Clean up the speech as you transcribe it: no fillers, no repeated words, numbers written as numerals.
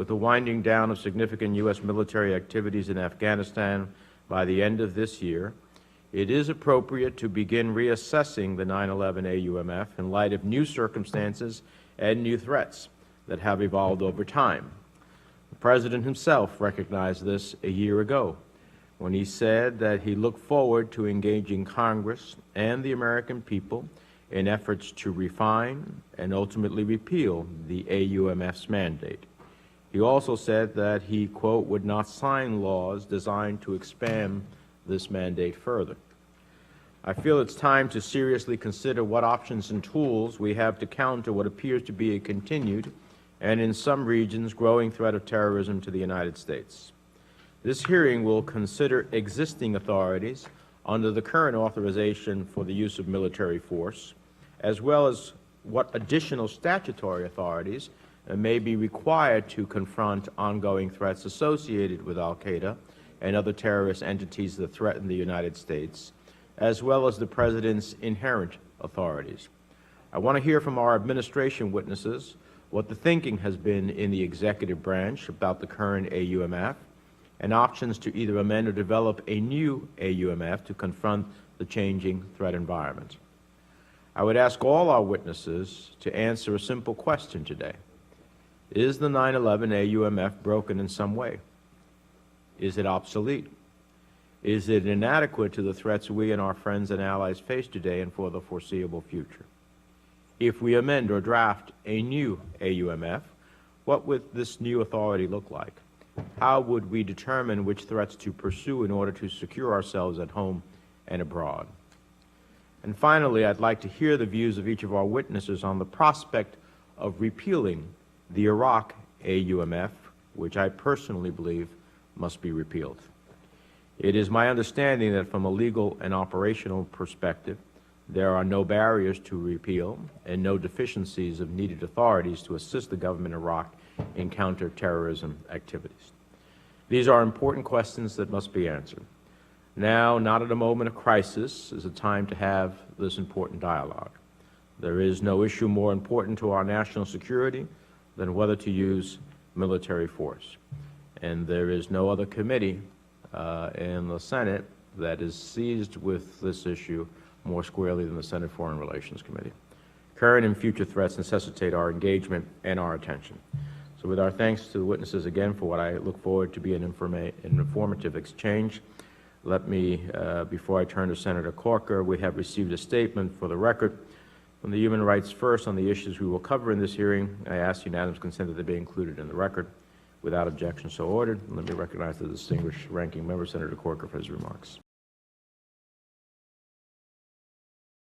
with the winding down of significant U.S. military activities in Afghanistan by the end of this year, it is appropriate to begin reassessing the 9/11 AUMF in light of new circumstances and new threats that have evolved over time. The President himself recognized this a year ago when he said that he looked forward to engaging Congress and the American people in efforts to refine and ultimately repeal the AUMF's mandate. He also said that he, quote, would not sign laws designed to expand this mandate further. I feel it's time to seriously consider what options and tools we have to counter what appears to be a continued and, in some regions, growing threat of terrorism to the United States. This hearing will consider existing authorities under the current authorization for the use of military force, as well as what additional statutory authorities may be required to confront ongoing threats associated with al-Qaeda and other terrorist entities that threaten the United States, as well as the President's inherent authorities. I want to hear from our administration witnesses what the thinking has been in the executive branch about the current AUMF and options to either amend or develop a new AUMF to confront the changing threat environment. I would ask all our witnesses to answer a simple question today. Is the 9/11 AUMF broken in some way? Is it obsolete? Is it inadequate to the threats we and our friends and allies face today and for the foreseeable future? If we amend or draft a new AUMF, what would this new authority look like? How would we determine which threats to pursue in order to secure ourselves at home and abroad? And finally, I'd like to hear the views of each of our witnesses on the prospect of repealing the Iraq AUMF, which I personally believe must be repealed. It is my understanding that from a legal and operational perspective, there are no barriers to repeal and no deficiencies of needed authorities to assist the government of Iraq in counterterrorism activities. These are important questions that must be answered. Now, not at a moment of crisis, is a time to have this important dialogue. There is no issue more important to our national security than whether to use military force. And there is no other committee in the Senate that is seized with this issue more squarely than the Senate Foreign Relations Committee. Current and future threats necessitate our engagement and our attention. So with our thanks to the witnesses again for what I look forward to be an informative exchange, let me, before I turn to Senator Corker, we have received a statement for the record from the Human Rights First on the issues we will cover in this hearing. I ask unanimous consent that they be included in the record. Without objection, so ordered. Let me recognize the distinguished ranking member, Senator Corker, for his remarks.